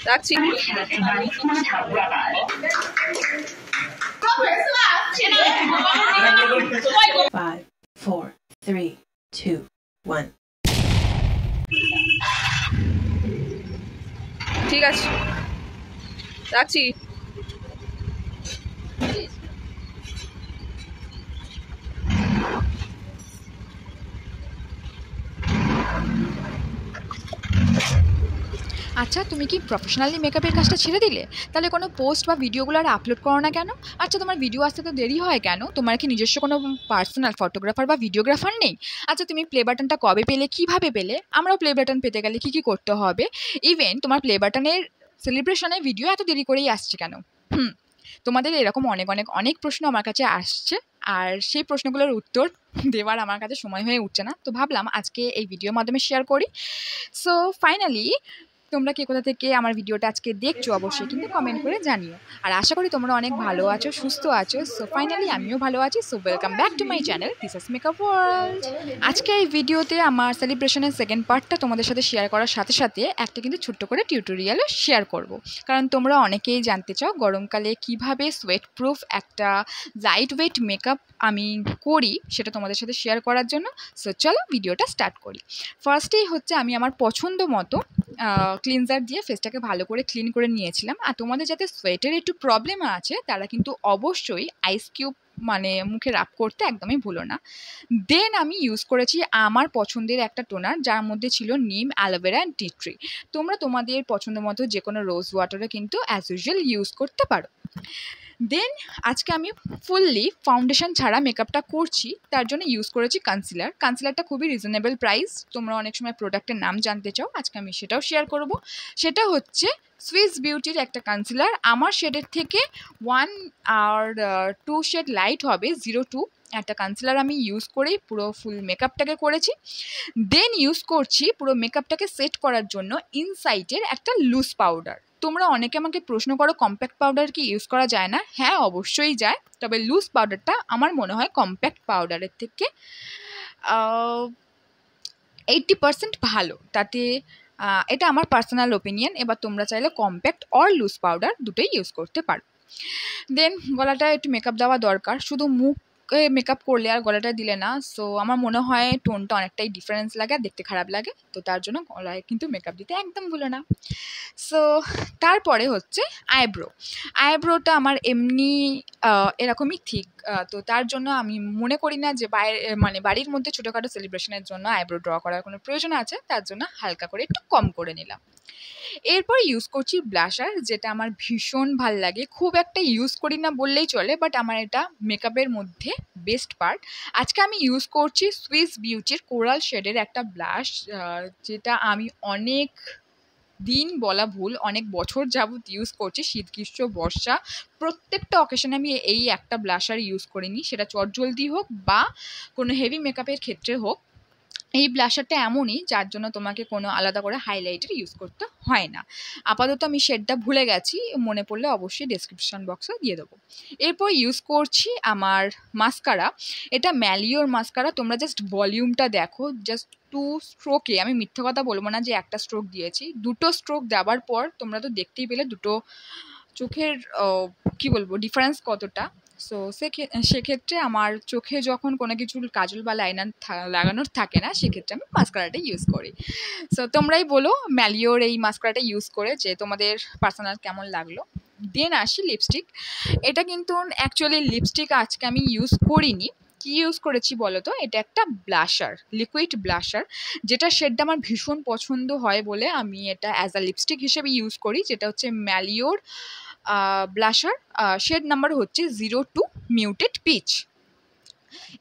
রাখছি। 5, 4, 3, 2, 1. ঠিক আছে, রাখছি। আচ্ছা, তুমি কি প্রফেশনালি মেকআপের কাজটা ছেড়ে দিলে? তাহলে কোনো পোস্ট বা ভিডিওগুলো আর আপলোড করো না কেন? আচ্ছা, তোমার ভিডিও আসতে তো দেরি হয় কেন? তোমার কি নিজস্ব কোনো পার্সোনাল ফটোগ্রাফার বা ভিডিওগ্রাফার নেই? আচ্ছা, তুমি প্লে বাটনটা কবে পেলে, কিভাবে পেলে? আমরাও প্লে বাটন পেতে গেলে কী কী করতে হবে? ইভেন তোমার প্লে বাটনের সেলিব্রেশনের ভিডিও এত দেরি করেই আসছে কেন? তোমাদের এরকম অনেক অনেক অনেক প্রশ্ন আমার কাছে আসছে, আর সেই প্রশ্নগুলোর উত্তর দেওয়ার আমার কাছে সময় হয়ে উঠছে না। তো ভাবলাম আজকে এই ভিডিওর মাধ্যমে শেয়ার করি। সো ফাইনালি তোমরা কে কোথা থেকে আমার ভিডিওটা আজকে দেখছো অবশ্যই কিন্তু কমেন্ট করে জানিও। আর আশা করি তোমরা অনেক ভালো আছো, সুস্থ আছো। সো ফাইনালি আমিও ভালো আছি। So welcome back to my channel this is makeup world. আজকে এই ভিডিওতে আমার সেলিব্রেশনের সেকেন্ড পার্টটা তোমাদের সাথে শেয়ার করার সাথে সাথে একটা কিন্তু ছোট্ট করে টিউটোরিয়ালও শেয়ার করব, কারণ তোমরা অনেকেই জানতে চাও গরমকালে কিভাবে সোয়েট প্রুফ একটা লাইট ওয়েট মেকআপ আমি করি, সেটা তোমাদের সাথে শেয়ার করার জন্য। সো চলো ভিডিওটা স্টার্ট করি। ফার্স্টেই হচ্ছে আমি আমার পছন্দ মতো ক্লিনজার দিয়ে ফেসটাকে ভালো করে ক্লিন করে নিয়েছিলাম। আর তোমাদের যাতে সোয়েটের একটু প্রবলেম আছে তারা কিন্তু অবশ্যই আইস কিউব মানে মুখে রাব করতে একদমই ভুলো না। দেন আমি ইউজ করেছি আমার পছন্দের একটা টোনার, যার মধ্যে ছিল নিম, অ্যালোভেরা অ্যান্ড টি ট্রি। তোমরা তোমাদের পছন্দ মতো যে কোনো রোজ ওয়াটারে কিন্তু অ্যাজ ইউজুয়াল ইউজ করতে পারো। দেন আজকে আমি ফুললি ফাউন্ডেশন ছাড়া মেকআপটা করছি, তার জন্য ইউজ করেছি কনসিলার। কনসিলারটা খুবই রিজনেবল প্রাইস। তোমরা অনেক সময় প্রোডাক্টের নাম জানতে চাও, আজকে আমি সেটাও শেয়ার করব। সেটা হচ্ছে সুইস বিউটির একটা কনসিলার। আমার শেডের থেকে 1 আর 2 শেড লাইট হবে, 02 একটা কনসিলার আমি ইউজ করেই পুরো ফুল মেকআপটাকে করেছি। দেন ইউজ করছি পুরো মেকআপটাকে সেট করার জন্য ইনসাইটের একটা লুজ পাউডার। তোমরা অনেকে আমাকে প্রশ্ন করো কম্প্যাক্ট পাউডার কি ইউজ করা যায় না? হ্যাঁ, অবশ্যই যায়, তবে লুজ পাউডারটা আমার মনে হয় কম্প্যাক্ট পাউডারের থেকে 80% ভালো। তাতে এটা আমার পার্সোনাল ওপিনিয়ন। এবার তোমরা চাইলে কম্প্যাক্ট অর লুজ পাউডার দুটোই ইউজ করতে পারো। দেন গলাটা একটু মেকআপ দেওয়া দরকার, শুধু মুখে মেকআপ করলে আর গলাটা দিলে না। সো আমার মনে হয় টোনটা অনেকটাই ডিফারেন্স লাগে আর দেখতে খারাপ লাগে, তো তার জন্য গলায় কিন্তু মেকআপ দিতে একদম ভুলো না। সো তারপরে হচ্ছে আইব্রোটা আমার এমনি এরকমই ঠিক। তো তার জন্য আমি মনে করি না যে মানে বাড়ির মধ্যে ছোটোখাটো সেলিব্রেশনের জন্য আইব্রো ড্র করার কোনো প্রয়োজন আছে, তার জন্য হালকা করে একটু কম করে নিলাম। এরপর ইউজ করছি ব্লাশার, যেটা আমার ভীষণ ভাল লাগে। খুব একটা ইউজ করি না বললেই চলে, বাট আমার এটা মেকআপের মধ্যে বেস্ট পার্ট। আজকে আমি ইউজ করছি সুইস বিউটির কোরাল শেডের একটা ব্লাশ, যেটা আমি অনেক দিন বলা ভুল, অনেক বছর যাবত ইউজ করছি। শীত, গ্রীষ্ম, বর্ষা প্রত্যেকটা অকেশনে আমি এই একটা ব্লাশার ইউজ করিনি, সেটা চটজলদি হোক বা কোনো হেভি মেকআপের ক্ষেত্রে হোক। এই ব্লাশারটা এমনই যার জন্য তোমাকে কোনো আলাদা করে হাইলাইটার ইউজ করতে হয় না। আপাতত আমি শেডটা ভুলে গেছি, মনে পড়লে অবশ্যই ডেসক্রিপশন বক্সে দিয়ে দেবো। এরপর ইউজ করছি আমার মাস্কারা। এটা ম্যালিওর মাস্কারা। তোমরা জাস্ট ভলিউমটা দেখো, জাস্ট 2 স্ট্রোকে, আমি মিথ্যে কথা বলবো না যে একটা স্ট্রোক দিয়েছি, 2টো স্ট্রোক দেওয়ার পর তোমরা তো দেখতেই পেলে দুটো চোখের কি বলবো ডিফারেন্স কতটা। সো সেক্ষেত্রে আমার চোখে যখন কোনো কিছু কাজল বা লাইনার লাগানোর থাকে না, সেক্ষেত্রে আমি মাস্কারাটা ইউজ করি। সো তোমরাই বলো ম্যালিওর এই মাস্কারাটা ইউজ করে যে তোমাদের পার্সোনাল কেমন লাগলো। দেন আসি লিপস্টিক। এটা কিন্তু অ্যাকচুয়ালি লিপস্টিক আজকে আমি ইউজ করিনি। কি ইউজ করেছি বলো তো? এটা একটা ব্লাশার, লিকুইড ব্লাশার, যেটা শেডটা আমার ভীষণ পছন্দ হয় বলে আমি এটা অ্যাজ আ লিপস্টিক হিসেবে ইউজ করি। যেটা হচ্ছে ম্যালিওর ব্লাশার, শেড নাম্বার হচ্ছে 02 মিউটেড পিচ।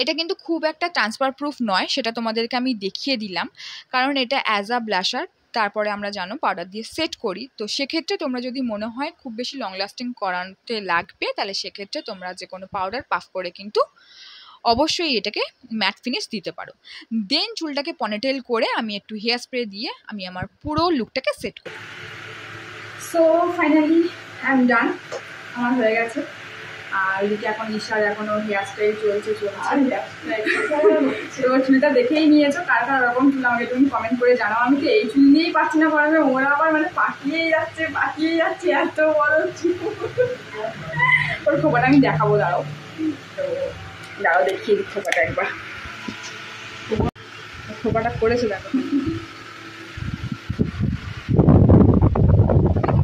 এটা কিন্তু খুব একটা ট্রান্সফার প্রুফ নয়, সেটা তোমাদেরকে আমি দেখিয়ে দিলাম, কারণ এটা অ্যাজ আ ব্লাশার। তারপরে আমরা জানো পাউডার দিয়ে সেট করি, তো সেক্ষেত্রে তোমরা যদি মনে হয় খুব বেশি লং লাস্টিং করাতে লাগবে, তাহলে সেক্ষেত্রে তোমরা যে কোনো পাউডার পাফ করে কিন্তু অবশ্যই এটাকে ম্যাট ফিনিশ দিতে পারো। দেন চুলটাকে পনিটেল করে আমি একটু হেয়ার স্প্রে দিয়ে আমি আমার পুরো লুকটাকে সেট করি। So finally I am done, আমার হয়ে গেছে। আর এদিকে এখন ঈশার এখনো হেয়ার স্টাইল চলছে তো চুলটা দেখেই নিয়েছো, কার কার ওরকম চুল আমাকে তুমি কমেন্ট করে জানাও। আমি তো এই চুল নিয়েই পাচ্ছি না করাবে, ওরা আবার মানে পাকিয়েই যাচ্ছে এত বড় চুল। ওর খোপাটা আমি দেখাবো, দাঁড়াও দেখিয়ে দিই খোপাটা একবার। খোপাটা করেছে দেখো,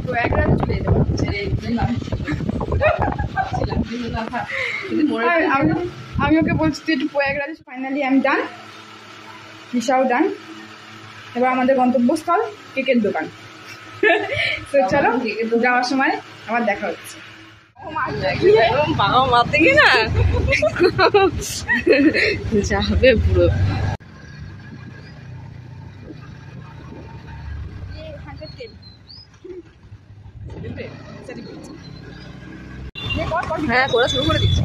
প্রয়াগরাজ চলে যেতে পারছে। আমি ওকে বলছি তুই একটু প্রয়াগরাজ। ফাইনালি আমি ডান, ঈশাও ডান। এবার আমাদের গন্তব্যস্থল কেকের দোকান। তো চলো, যাওয়ার সময় আবার দেখা হচ্ছে। বাবা মারতে কি না যাবে পুরো। হ্যাঁ, করা শুরু করে দিচ্ছি।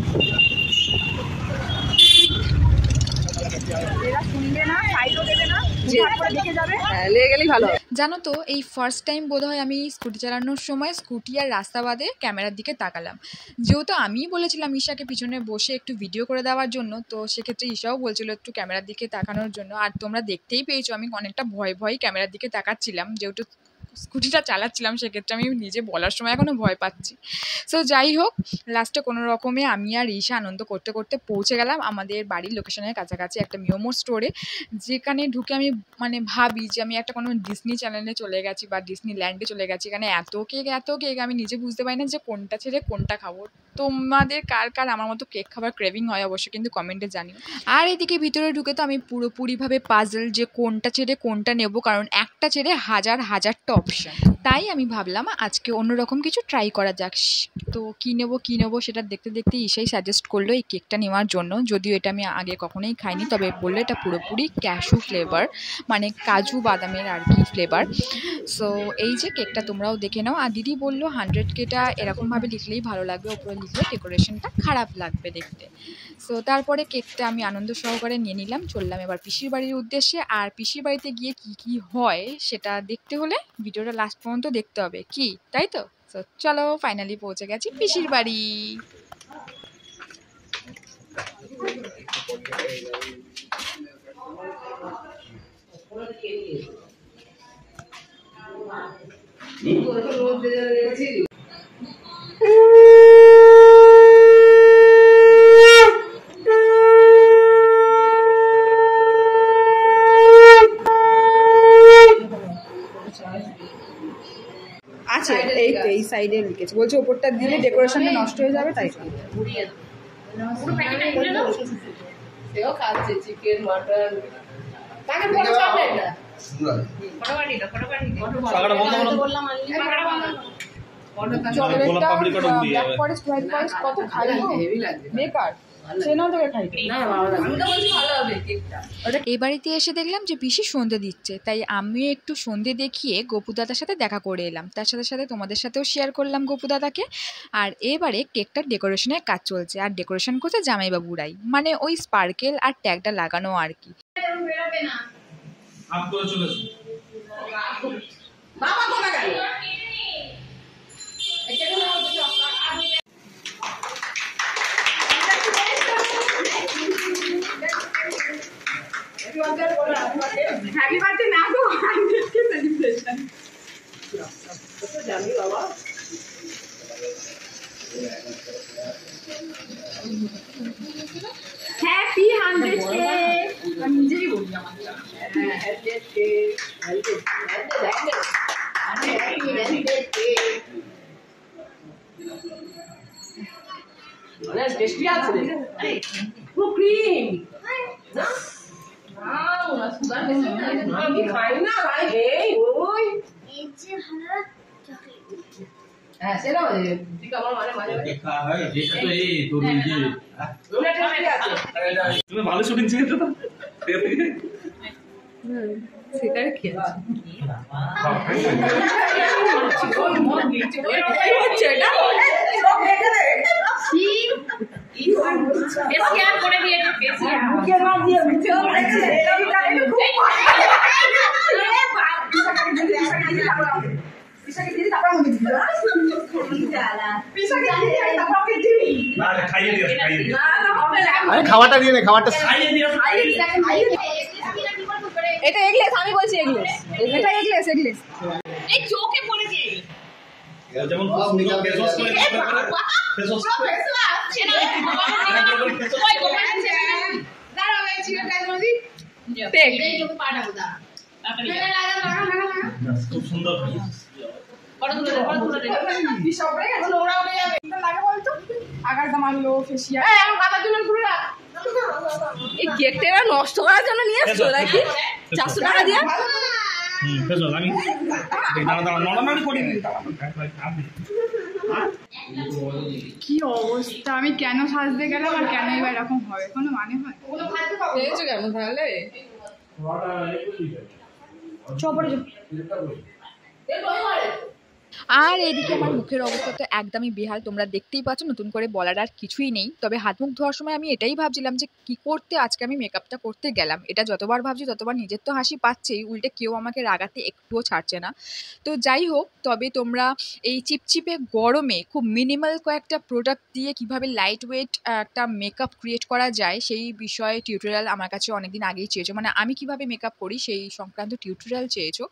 জানো তো এই ফার্স্ট টাইম বোধহয় আমি স্কুটি চালানোর সময় স্কুটি আর রাস্তা বাদে ক্যামেরার দিকে তাকালাম। যেহেতু আমিই বলেছিলাম ঈশাকে পিছনে বসে একটু ভিডিও করে দেওয়ার জন্য, তো সেক্ষেত্রে ঈশাও বলছিল একটু ক্যামেরার দিকে তাকানোর জন্য। আর তোমরা দেখতেই পেয়েছো আমি অনেকটা ভয় ক্যামেরার দিকে তাকাচ্ছিলাম, যেহেতু স্কুটিটা চালাচ্ছিলাম, সেক্ষেত্রে আমি নিজে বলার সময় এখনও ভয় পাচ্ছি। সো যাই হোক, লাস্টে কোনো রকমে আমি আর ঈশা আনন্দ করতে করতে পৌঁছে গেলাম আমাদের বাড়ির লোকেশনের কাছাকাছি একটা মিওমো স্টোরে, যেখানে ঢুকে আমি মানে ভাবি যে আমি একটা কোনো ডিসনি চ্যানেলে চলে গেছি বা ডিসনি ল্যান্ডে চলে গেছি। এখানে এত কেক আমি নিজে বুঝতে পারি না যে কোনটা ছেড়ে কোনটা খাবো। তোমাদের কার কার আমার মতো কেক খাবার ক্রেভিং হয় অবশ্যই কিন্তু কমেন্টে জানিও। আর এদিকে ভিতরে ঢুকে তো আমি পুরোপুরিভাবে পাজল যে কোনটা ছেড়ে কোনটা নেব, কারণ একটা ছেড়ে হাজারটা অপশান। তাই আমি ভাবলাম আজকে অন্যরকম কিছু ট্রাই করা যাক। তো কী নেবো সেটা দেখতে ঈশাই সাজেস্ট করলো এই কেকটা নেওয়ার জন্য। যদিও এটা আমি আগে কখনোই খাইনি, তবে বললো এটা পুরোপুরি ক্যাশু ফ্লেভার, মানে কাজু বাদামের আর কি ফ্লেভার। সো এই যে কেকটা তোমরাও দেখে নাও। আর দিদি বললো 100Kটা এরকমভাবে লিখলেই ভালো লাগবে, ওপরে লিখলে ডেকোরেশনটা খারাপ লাগবে দেখতে। সো তারপরে কেকটা আমি আনন্দ সহকারে নিয়ে নিলাম, চললাম এবার পিসির বাড়ির উদ্দেশ্যে। আর পিসির বাড়িতে গিয়ে কি হয় সেটা দেখতে হলে ভিডিওটা লাস্ট পর্যন্ত দেখতে হবে, কি তাই তো? সো চলো, ফাইনালি পৌঁছে গেছি পিসির বাড়ি। আছে এই তো এই সাইডে লিখেছে, বলছে ওপরটা দিলে ডেকোরেশনটা নষ্ট হয়ে যাবে, তাই কত খাই বেকার। এই বাড়িতে এসে দেখলাম যে পিসি সন্ধে দিচ্ছে, তাই আমিও একটু সন্ধে দেখিয়ে গোপুদাদার সাথে দেখা করে এলাম। তার সাথে তোমাদের সাথেও শেয়ার করলাম গোপুদাদাকে। আর এবারে কেকটার ডেকোরেশনের কাজ চলছে, আর ডেকোরেশন করছে জামাইবাবুরাই, মানে ওই স্পার্কেল আর ট্যাগটা লাগানো আর কি। Happy birthday না গো, 100K celebration. জানি বাবা। Happy 100K. আমি নিজেই বলি আমার। 100K. 100K. অনেক টেস্টি আছে রে। পুরো ক্রিম। না? আমি খাই না ভাই, এই ওই এই যে ভালো চকলেট। হ্যাঁ সেটা ঠিক আমার মানে দেখা হয় যেটা তো এই তোর এই যে ওটা ঠিক আছে। তুমি ভালো শুটিং শিখেছো তো? সেটাই খেয়েছি। কোন মন দিচ্ছে ওই হচ্ছে এটা সব রেখে দে। কি এসিয়ার করে দিয়ে তো পেছি মুখে না দিয়ে মুখে রেখে দে। এটা খুব আরে বাপ পিসাকে দিদি তারপর আমাকে দিবি। পিসাকে দিদি তারপর আমাকে দিবি। না খাইয়ে দিও খাইয়ে দিও আরে খাওয়াটা দিয়ে নে, খাওয়াটা খাইয়ে দিও এটা এগলেস, আমি বলছি এগলেস, এটা এগলেস এগলেস। এই চোখে পড়েছে যেমন সুন্দর ফেস ওয়াশ করে ফেস ওয়াশ ওই কোমাচ্ছে দাঁড়াও এই চিকেনটা মজি টেক এই চোখে পাটা দাও খুব সুন্দর বড় দূরে কি সব রে এখন ওরা উড়ে যাবে এটা লাগে বলতো আগার দামালো ফেসিয়া এই আমার কথা তুলে ঘুরে রাখ। এই কেকটা এরা নষ্ট করার জন্য নিয়ে আসছো নাকি 400 টাকা দিয়ে? ফেস ওয়াশ আমি দাঁড়া দাঁড়া নড়ানড়ি করি কি অবস্থা, আমি কেন সাজতে গেলাম আর কেন এবার এরকম হবে, কোনো মানে হয়? পেয়েছো কেমন তাহলে চপড়ে আর এদিকে আমার মুখের অবস্থা তো একদমই বেহাল, তোমরা দেখতেই পাচ্ছ, নতুন করে বলার আর কিছুই নেই। তবে হাত মুখ ধোয়ার সময় আমি এটাই ভাবছিলাম যে কি করতে আজকে আমি মেকআপটা করতে গেলাম। এটা যতবার ভাবছি ততবার নিজের তো হাসি পাচ্ছেই, উল্টে কেউ আমাকে রাগাতে একটুও ছাড়ছে না। তো যাই হোক, তবে তোমরা এই চিপচিপে গরমে খুব মিনিমাল কয়েকটা প্রোডাক্ট দিয়ে কিভাবে লাইট ওয়েট একটা মেকআপ ক্রিয়েট করা যায় সেই বিষয়ে টিউটোরিয়াল আমার কাছে অনেকদিন আগেই চেয়েছো, মানে আমি কিভাবে মেকআপ করি সেই সংক্রান্ত টিউটোরিয়াল চেয়েছো।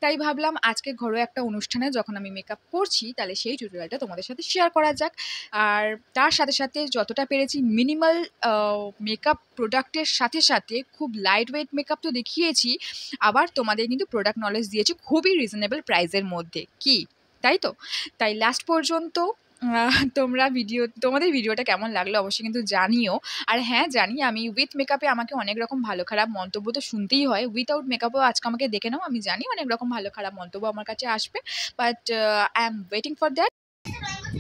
তাই ভাবলাম আজকে ঘরোয়া একটা অনুষ্ঠানে যখন আমি মেকআপ করছি তাহলে সেই টিউটোরিয়ালটা তোমাদের সাথে শেয়ার করা যাক। আর তার সাথে সাথে যতটা পেরেছি মিনিমাল মেকআপ প্রোডাক্টের সাথে সাথে খুব লাইট ওয়েট মেকআপ তো দেখিয়েছি, আবার তোমাদের কিন্তু প্রোডাক্ট নলেজ দিয়েছি খুবই রিজনেবল প্রাইসের মধ্যে, কি তাই তো? তাই লাস্ট পর্যন্ত তোমাদের ভিডিওটা কেমন লাগলো অবশ্যই কিন্তু জানিও। আর হ্যাঁ জানি, আমি উইথ মেকআপে আমাকে অনেক রকম ভালো খারাপ মন্তব্য তো শুনতেই হয়, উইথআউট মেকআপও আজকে আমাকে দেখে নাও, আমি জানি অনেক রকম ভালো খারাপ মন্তব্য আমার কাছে আসবে, but I am waiting for that.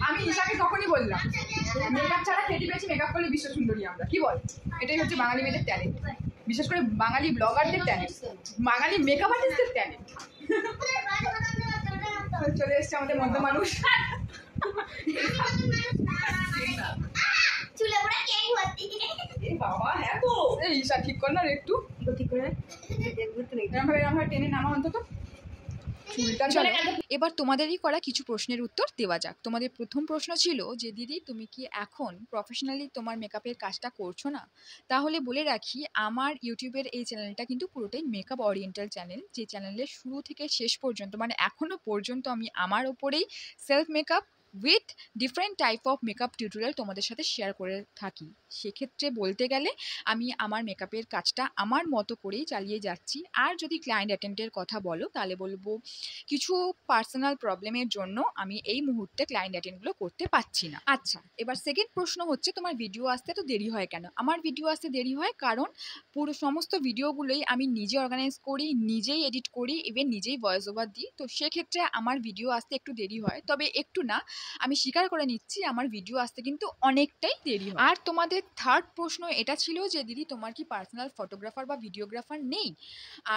আমি ঈশাকে তখনই বললাম মেকআপ ছাড়া খেতে পেয়েছি, মেকআপ করলে বিশ্ব সুন্দরী আমরা, কি বল? এটাই হচ্ছে বাঙালি মেয়েদের ট্যালেন্ট, বিশেষ করে বাঙালি ব্লগারদের ট্যালেন্ট, বাঙালি মেকআপ আর্টিস্টদের ট্যালেন্ট। চলে এসছে আমাদের মধ্যে মানুষ, বাবা হ্যাঁ তো এই ঈশা ঠিক কর না একটু, ঠিক করে এরকম টেনে নামা অন্তত। এবার তোমাদেরই করা কিছু প্রশ্নের উত্তর দেওয়া যাক। তোমাদের প্রথম প্রশ্ন ছিল যে দিদি তুমি কি এখন প্রফেশনালি তোমার মেকআপের কাজটা করছো না? তাহলে বলে রাখি, আমার ইউটিউবের এই চ্যানেলটা কিন্তু পুরোটাই মেকআপ ওরিয়েন্টাল চ্যানেল, যে চ্যানেলের শুরু থেকে শেষ পর্যন্ত মানে এখনও পর্যন্ত আমি আমার ওপরেই self makeup with different type of makeup tutorial তোমাদের সাথে শেয়ার করে থাকি। সেক্ষেত্রে বলতে গেলে আমি আমার মেকআপের কাজটা আমার মতো করেই চালিয়ে যাচ্ছি। আর যদি ক্লায়েন্ট অ্যাটেন্ডের কথা বলো তাহলে বলবো কিছু পার্সোনাল প্রবলেমের জন্য আমি এই মুহূর্তে ক্লায়েন্ট অ্যাটেন্ডগুলো করতে পারছি না। আচ্ছা, এবার সেকেন্ড প্রশ্ন হচ্ছে তোমার ভিডিও আসতে তো দেরি হয় কেন? আমার ভিডিও আসতে দেরি হয় কারণ পুরো সমস্ত ভিডিওগুলোই আমি নিজে অর্গানাইজ করি, নিজেই এডিট করি, ইভেন নিজেই ভয়েস ওভার দিই। তো সেক্ষেত্রে আমার ভিডিও আসতে একটু দেরি হয়, তবে একটু না, আমি স্বীকার করে নিচ্ছি আমার ভিডিও আসতে কিন্তু অনেকটাই দেরি হয়। আর তোমাদের থার্ড প্রশ্ন এটা ছিল যে দিদি তোমার কি পার্সোনাল ফটোগ্রাফার বা ভিডিওগ্রাফার নেই?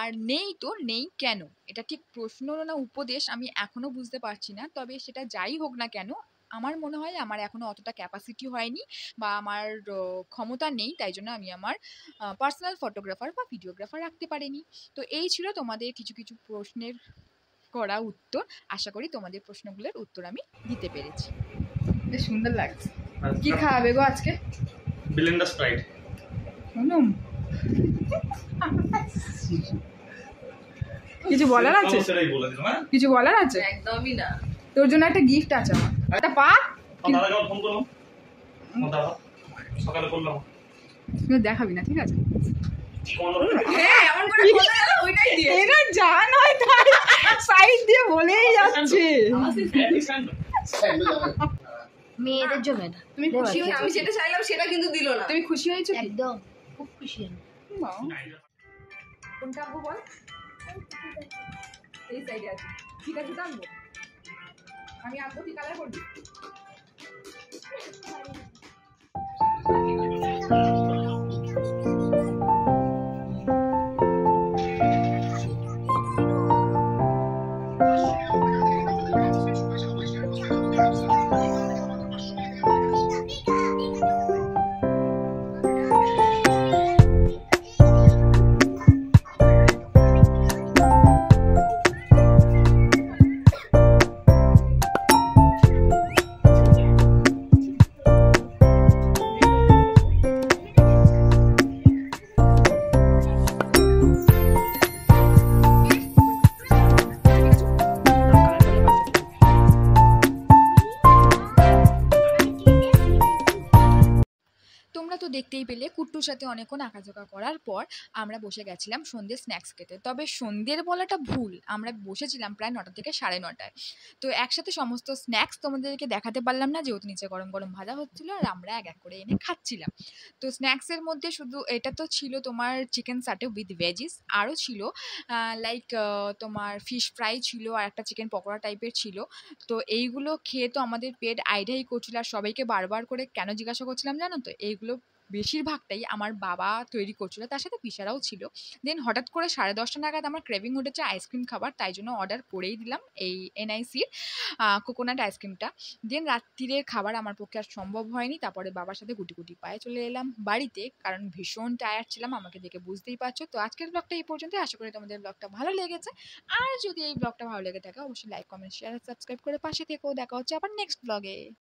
আর নেই তো নেই কেন, এটা ঠিক প্রশ্ন না উপদেশ আমি এখনও বুঝতে পারছি না। তবে সেটা যাই হোক না কেন, আমার মনে হয় আমার এখনও অতটা ক্যাপাসিটি হয়নি বা আমার ক্ষমতা নেই, তাই জন্য আমি আমার পার্সোনাল ফটোগ্রাফার বা ভিডিওগ্রাফার রাখতে পারিনি। তো এই ছিল তোমাদের কিছু কিছু প্রশ্নের করা উত্তর। আশা করি তোমাদের প্রশ্নগুলোর উত্তর আমি দিতে পেরেছি। বেশ সুন্দর লাগছে। কি খাওয়াবে গো আজকে? Blender Sprite. শুনুন, কিছু বলার আছে? সেটাই বলে দিলাম। হ্যাঁ কিছু বলার আছে? একদমই না। তোর জন্য একটা গিফট আছে আমার, একটা পা। দাদাকে ফোন করলাম, দাদা সকালে করলাম, দেখাবি না ঠিক আছে? হ্যাঁ, এমন করে বলে গেল ওইটাই দিয়ে। এরা জান হয় তাই সাইড দিয়ে বলেই যাচ্ছে। মেয়েদের জন্য এটা। তুমি খুশি হয়েছো? আমি যেটা চাইলাম সেটা কিন্তু দিল না। তুমি খুশি হয়েছো কি? একদম খুব খুশি আমি। কোনটা আনবো বল? এই সাইডে আছে। ঠিক আছে আনবো, আমি আনবো, কি কালার করবি? দেখতেই পেলে কুট্টুর সাথে অনেকক্ষণ আঁকাঝোঁকা করার পর আমরা বসে গেছিলাম সন্ধ্যে স্ন্যাক্স খেতে। তবে সন্ধ্যের বলাটা ভুল, আমরা বসেছিলাম প্রায় 9টা থেকে 9:30টায়। তো একসাথে সমস্ত স্ন্যাক্স তোমাদেরকে দেখাতে পারলাম না, যেহেতু নিচে গরম গরম ভাজা হচ্ছিলো আর আমরা এক এক করে এনে খাচ্ছিলাম। তো স্ন্যাক্সের মধ্যে শুধু এটা তো ছিল তোমার চিকেন সাটে উইথ ভেজিস, আরও ছিল লাইক তোমার ফিশ ফ্রাই ছিল আর একটা চিকেন পকোড়া টাইপের ছিল। তো এইগুলো খেয়ে তো আমাদের পেট আইডাই করছিল, আর সবাইকে বারবার করে কেন জিজ্ঞাসা করছিলাম জানো তো, এইগুলো বেশিরভাগটাই আমার বাবা তৈরি করছিল, তার সাথে পিসারাও ছিল। দেন হঠাৎ করে 10:30 নাগাদ আমার ক্রেভিং উঠেছে আইসক্রিম খাবার, তাই জন্য অর্ডার করেই দিলাম এই এনআইসির কোকোনাট আইসক্রিমটা। দেন রাত্রিরের খাবার আমার পক্ষে আর সম্ভব হয়নি, তারপরে বাবার সাথে গুটি গুটি পায়ে চলে এলাম বাড়িতে, কারণ ভীষণ টায়ার্ড ছিলাম, আমাকে দেখে বুঝতেই পারছো। তো আজকের ব্লগটা এই পর্যন্তই, আশা করি তোমাদের ব্লগটা ভালো লেগেছে। আর যদি এই ব্লগটা ভালো লেগে থাকে অবশ্যই লাইক কমেন্ট শেয়ার সাবস্ক্রাইব করে পাশে থেকেও। দেখা হচ্ছে আবার নেক্সট ব্লগে।